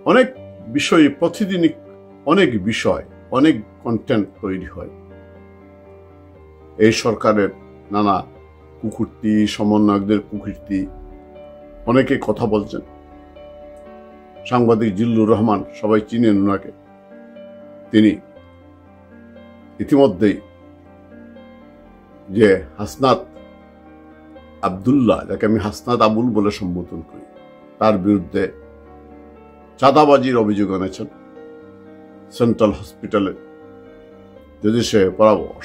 অনেক বিষয়ে প্রতিদিনই অনেক বিষয়, অনেক কন্টেন্ট তৈরি হয়। এই সরকারের নানা কুকীর্তি, সমন্বয়কদের কুকীর্তি, অনেকে কথা বলছেন। সাংবাদিক জিল্লুর রহমান, সবাই চিনেন ওনাকে। তিনি ইতিমধ্যেই যে হাসনাত আব্দুল্লাহ, যাকে আমি হাসনাত আবুল বলে সম্বোধন করি, তার বিরুদ্ধে চাঁদাবাজির অভিযোগ এনেছেন সেন্ট্রাল হসপিটালে। যদি সে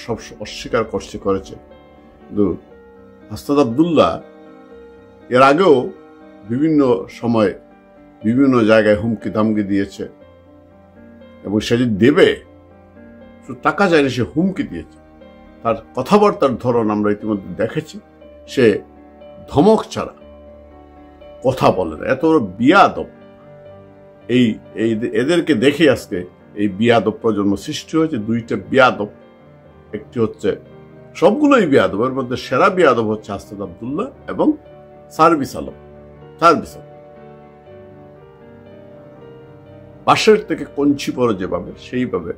সব অস্বীকার করেছে, কিন্তু হাসনাত আব্দুল্লাহ এর আগেও বিভিন্ন সময় বিভিন্ন জায়গায় হুমকি ধামকি দিয়েছে, এবং সে যদি দেবে, টাকা চাইলে সে হুমকি দিয়েছে। তার কথাবার্তার ধরন আমরা ইতিমধ্যে দেখেছি। সে ধমক ছাড়া কথা বলে না, এত বড় বিয়াদব। এদেরকে দেখে আজকে এই বিয়াদব প্রজন্ম সৃষ্টি হয়েছে। দুইটা বিয়াদব, একটি হচ্ছে, সবগুলোই বিয়াদব, এর মধ্যে সেরা বিয়াদব হচ্ছে হাসনাত আব্দুল্লাহ এবং সার্ভিস আলম। পাশের থেকে কঞ্চি পরে যেভাবে, সেইভাবে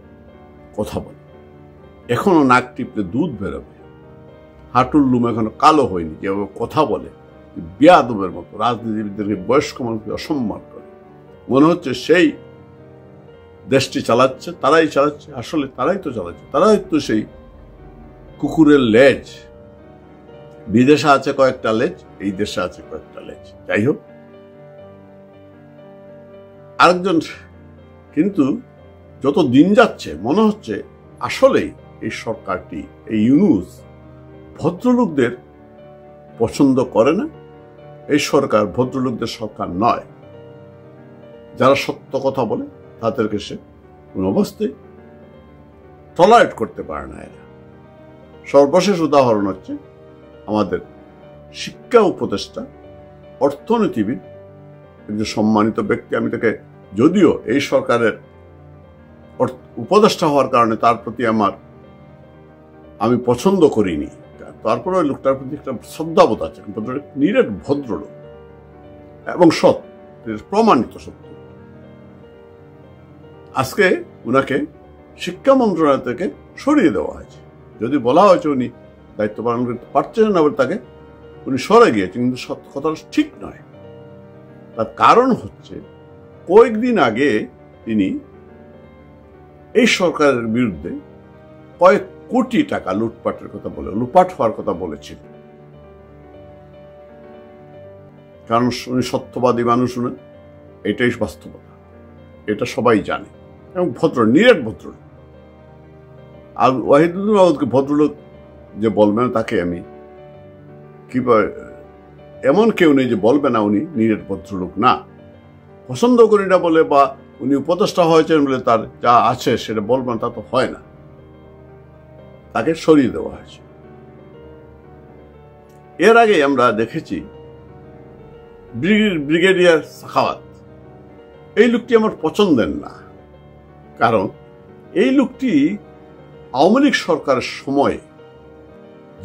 কথা বলে। এখনো নাক টিপলে দুধ বেরোবে, হাঁটুর লুম এখনো কালো হয়নি। যেভাবে কথা বলে বিয়াদবের মতো, রাজনীতিবিদদেরকে, বয়স্ক মানুষকে অসম্মান করে। মনে হচ্ছে সেই দেশটি চালাচ্ছে, তারাই চালাচ্ছে। আসলে তারাই তো চালাচ্ছে, তারাই তো সেই কুকুরের লেজ। বিদেশে আছে কয়েকটা লেজ, এই দেশে আছে কয়েকটা লেজ। যাই হোক, আরেকজন, কিন্তু যত দিন যাচ্ছে মনে হচ্ছে আসলেই এই সরকারটি, এই ইউনূস ভদ্রলোকদের পছন্দ করে না। এই সরকার ভদ্রলোকদের সরকার নয়। যারা সত্য কথা বলে তাদেরকে সে কোন অবস্থায় টলারেট করতে পারে না। এরা সর্বশেষ উদাহরণ হচ্ছে আমাদের শিক্ষা উপদেষ্টা, অর্থনীতিবিদ, একজন সম্মানিত ব্যক্তি। আমি তাকে, যদিও এই সরকারের উপদেষ্টা হওয়ার কারণে তার প্রতি আমি পছন্দ করিনি, তারপরে ওই লোকটার প্রতি একটা শ্রদ্ধাবোধ আছে। নিরেট ভদ্রলোক এবং সৎ, প্রমাণিত সত্য। আজকে উনাকে শিক্ষা মন্ত্রণালয় থেকে সরিয়ে দেওয়া হয়েছে। যদি বলা হয়েছে উনি দায়িত্ব পালন করতে পারছেন না বলে তাকে উনি সরে গিয়েছেন, কিন্তু কথাটা ঠিক নয়। তার কারণ হচ্ছে, কয়েকদিন আগে তিনি এই সরকারের বিরুদ্ধে কয়েক কোটি টাকা লুটপাটের কথা লুটপাট হওয়ার কথা বলেছিল। কারণ উনি সত্যবাদী মানুষ, উনি, এটাই বাস্তবতা, এটা সবাই জানে। এবং নিরেট ভদ্রলোক। আর ওয়াহিদুদ্দিন মাহমুদকে ভদ্রলোক যে বলবে না, তাকে আমি এমন কেউ নেই যে বলবে না উনি নিরেট ভদ্রলোক না। পছন্দ করি না বলে বা উনি উপদেষ্টা হয়েছেন বলে তার যা আছে সেটা বলবেন, তা তো হয় না। তাকে সরিয়ে দেওয়া হয়েছে। এর আগে আমরা দেখেছি ব্রিগেডিয়ার সাখাওয়াত। এই লোকটি আমার পছন্দের না, কারণ এই লোকটি আওয়ামী লীগ সরকারের সময়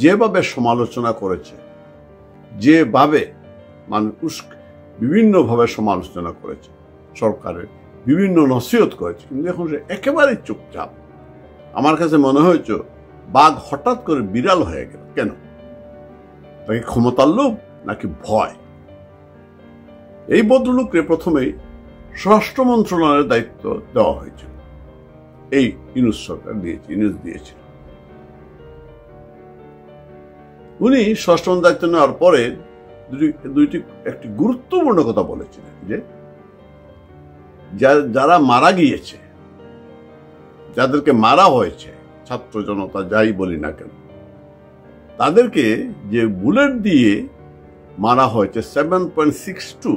যেভাবে সমালোচনা করেছে, যেভাবে মানুষ বিভিন্নভাবে সমালোচনা করেছে, সরকারের বিভিন্ন নসিহত করেছে, কিন্তু এখন সে একেবারেই চুপচাপ। আমার কাছে মনে হয়েছে বাঘ হঠাৎ করে বিড়াল হয়ে গেল। কেন? তাকে ক্ষমতার লোভ নাকি ভয়? এই ভদ্রলোককে প্রথমেই স্বরাষ্ট্র মন্ত্রণালয়ের দায়িত্ব দেওয়া হয়েছিল, এই ইউনূস সরকার দিয়েছিল। উনি স্বরাষ্ট্র দায়িত্ব নেওয়ার পরে একটি গুরুত্বপূর্ণ কথা বলেছিলেন যে যারা মারা গিয়েছে, যাদেরকে মারা হয়েছে, ছাত্র জনতা যাই বলি না কেন, তাদেরকে যে বুলেট দিয়ে মারা হয়েছে 7.62,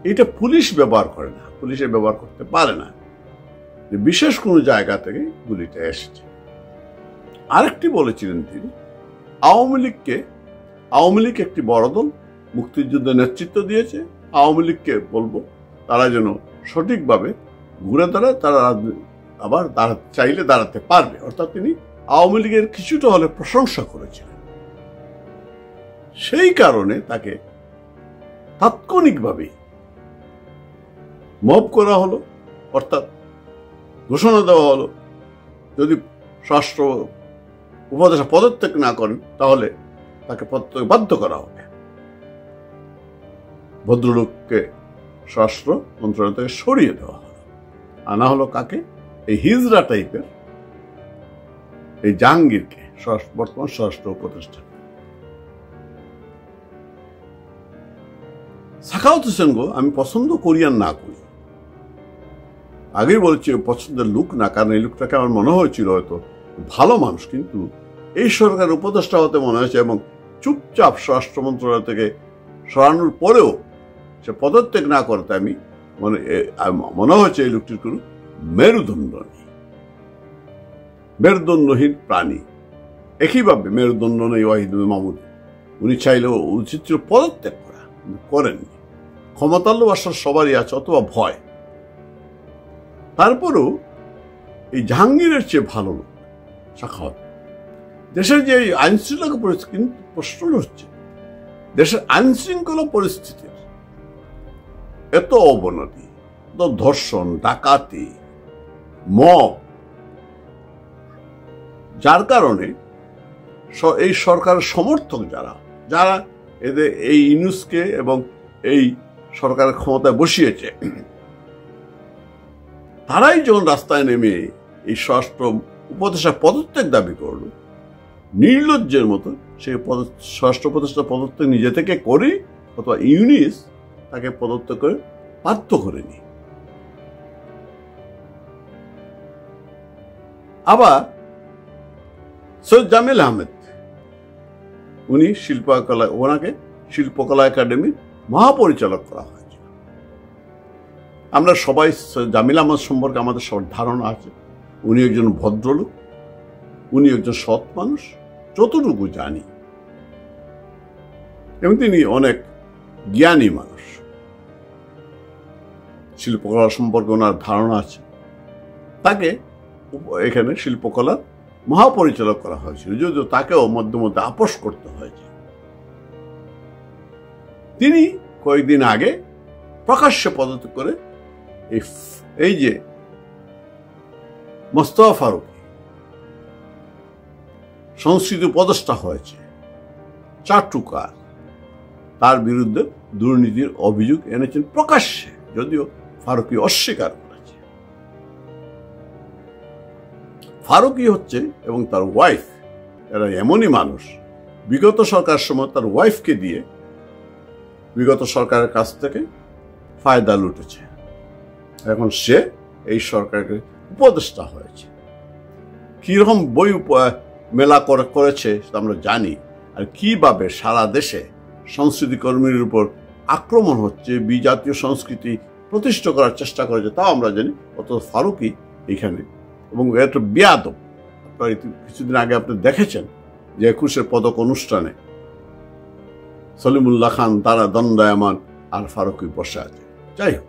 এটা পুলিশ ব্যবহার করে না, পুলিশে ব্যবহার করতে পারে না, বিশেষ কোনো জায়গা থেকে গুলিটা এসেছে। আরেকটি বলেছিলেন তিনি, আওয়ামী লীগ একটি বড় দল, মুক্তিযুদ্ধে নেতৃত্ব দিয়েছে। আওয়ামী লীগকে বলবো তারা যেন সঠিকভাবে ঘুরে দাঁড়ায়, তারা আবার চাইলে দাঁড়াতে পারবে। অর্থাৎ তিনি আওয়ামী লীগের কিছুটা হলে প্রশংসা করেছিলেন। সেই কারণে তাকে তাৎক্ষণিকভাবে মব করা হলো, অর্থাৎ ঘোষণা দেওয়া হলো যদি স্বরাষ্ট্র উপদেষ্টা পদত্যাগ না করেন তাহলে তাকে পদত্যাগে বাধ্য করা হবে। ভদ্রলোককে স্বরাষ্ট্র মন্ত্রণালয় থেকে সরিয়ে দেওয়া হলো, আনা হলো কাকে? এই হিজড়া টাইপের এই জাহাঙ্গীরকে, বর্তমান স্বরাষ্ট্র উপদেষ্টা। সাখাওয়াত হোসেনকে আমি পছন্দ করি আর না করি, আগেই বলেছি পছন্দের লোক না, কারণ এই লোকটাকে আমার মনে হয়েছিল হয়তো ভালো মানুষ, কিন্তু এই সরকারের উপদেষ্টা হতে মনে হয়েছে এবং চুপচাপ স্বরাষ্ট্র মন্ত্রণালয় থেকে সরানোর পরেও সে পদত্যাগ না করতে আমি মনে হয়েছে এই লোকটির কোনো মেরুদণ্ড নেই, মেরুদণ্ডহীন প্রাণী। একইভাবে মেরুদণ্ড নেই ওয়াহিদুল মাহমুদ, উনি চাইলেও উচিত ছিল পদত্যাগ করা, করেননি। ক্ষমতার লোভ আসার সবারই আছে, অথবা ভয়। তারপরেও এই জাহাঙ্গীরের চেয়ে ভালো লোক সাখাওয়াত। দেশের যে আইন শৃঙ্খলা পরিস্থিতি, কিন্তু প্রশ্ন হচ্ছে দেশের আইন শৃঙ্খলা পরিস্থিতির এত অবনতি, এত ধর্ষণ, ডাকাতি, মব, যার কারণে এই সরকারের সমর্থক যারা এদের এই ইউনূসকে এবং এই সরকারের ক্ষমতায় বসিয়েছে, তারাই যখন রাস্তায় নেমে এই স্বরাষ্ট্র উপদেষ্টা পদত্যাগ দাবি করল, নির্লজ্জের মতো সেই স্বরাষ্ট্র উপদেষ্টা পদত্যাগ নিজে থেকে করে, অথবা ইউনূস তাকে পদত্যাগ করে বাধ্য করেনি। আবার সৈয়দ জামিল আহমেদ, উনি ওনাকে শিল্পকলা একাডেমির মহাপরিচালক করা হয়েছে। আমরা সবাই জামিল আহমেদ সম্পর্কে আমাদের সবার ধারণা আছে, উনি একজন ভদ্রলোক, উনি একজন সৎ মানুষ, যতটুকু জানি, এবং তিনি অনেক জ্ঞানী মানুষ। শিল্পকলা সম্পর্কে ওনার ধারণা আছে। তাকে এখানে শিল্পকলার মহাপরিচালক করা হয়েছিল, যদিও তাকেও মধ্যে মধ্যে আপোষ করতে হয়েছে। তিনি কয়েকদিন আগে প্রকাশ্যে পদত্যাগ করে এই যে মোস্তফা ফারুকী সংস্কৃতি উপদেষ্টা হয়েছে, চাটুকার, তার বিরুদ্ধে দুর্নীতির অভিযোগ এনেছেন প্রকাশ্যে, যদিও ফারুকী অস্বীকার করেছে। ফারুকী হচ্ছে এবং তার ওয়াইফ, এরা এমনই মানুষ, বিগত সরকারের সময় তার ওয়াইফকে দিয়ে বিগত সরকারের কাছ থেকে ফায়দা লুটেছে। এখন সে এই সরকারকে উপদেষ্টা হয়েছে। কিরকম বই মেলা করেছে আমরা জানি, আর কিভাবে সারা দেশে সংস্কৃতি কর্মীর উপর আক্রমণ হচ্ছে, বিজাতীয় সংস্কৃতি প্রতিষ্ঠা করার চেষ্টা করেছে, তাও আমরা জানি। অত ফারুকী এখানে, এবং একটা বেয়াদব। আপনার কিছুদিন আগে আপনি দেখেছেন যে 21 পদক অনুষ্ঠানে সলিমুল্লাহ খান তারা দণ্ডায়মান আর ফারুকী বসে আছে। যাই হোক,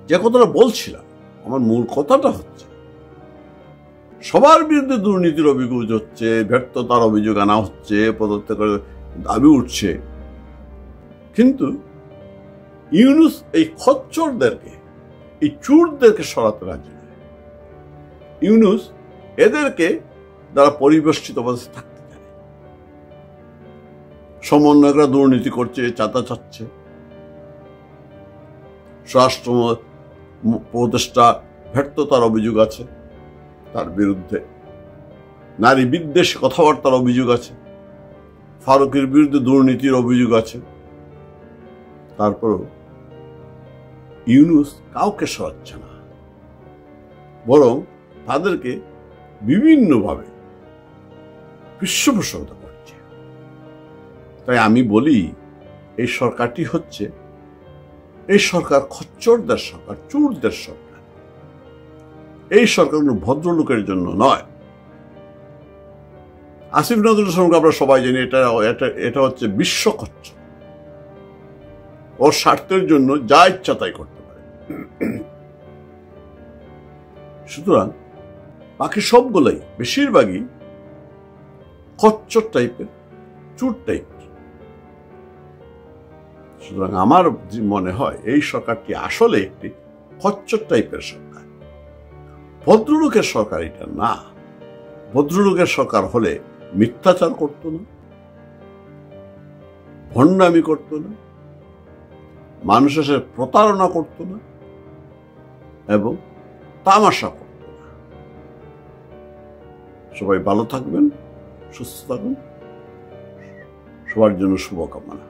যে কথাটা বলছিলাম, আমার মূল কথাটা হচ্ছে সবার বিরুদ্ধে দুর্নীতির অভিযোগ হচ্ছে, ব্যর্থতার অভিযোগ আনা হচ্ছে, পদত্যাগের দাবি উঠছে, কিন্তু ইউনূস এই খচ্চরদেরকে, এই চুরদেরকে সরাতে রাজি নয়। ইউনূস এদেরকে দ্বারা পরিবেষ্টিত অবস্থায় থাকতে চায়। সমন্বয়করা দুর্নীতি করছে, চাঁদা চাচ্ছে, স্বরাষ্ট্র উপদেষ্টা ব্যর্থতার অভিযোগ আছে তার বিরুদ্ধে, নারী বিদ্বেষী কথাবার্তার অভিযোগ আছে, ফারুকীর বিরুদ্ধে দুর্নীতির অভিযোগ আছে। তারপরও ইউনূস কাউকে সরাচ্ছে না, বরং তাদেরকে বিভিন্নভাবে পৃষ্ঠপোষকতা করছে। তাই আমি বলি, এই সরকারটি হচ্ছে, এই সরকার খচ্চরদের সরকার, চোরদের সরকার। এই সরকার কোনো ভদ্রলোকের জন্য নয়। আসিফ নজরুল ইসলামকে আমরা সবাই জানি, এটা হচ্ছে বিশ্ব খচ্চর। ওর স্বার্থের জন্য যা ইচ্ছা তাই করতে পারে। সুতরাং বাকি সবগুলোই বেশিরভাগই খচ্চর টাইপের, চুর টাইপের। সুতরাং আমার মনে হয় এই সরকারটি আসলে একটি খচ্চর টাইপের সরকার, ভদ্রলোকের সরকার এটা না। ভদ্রলোকের সরকার হলে মিথ্যাচার করত না, ভণ্ডামি করত না, মানুষের সাথে প্রতারণা করত না এবং তামাশা করত না। সবাই ভালো থাকবেন, সুস্থ থাকবেন, সবার জন্য শুভকামনা।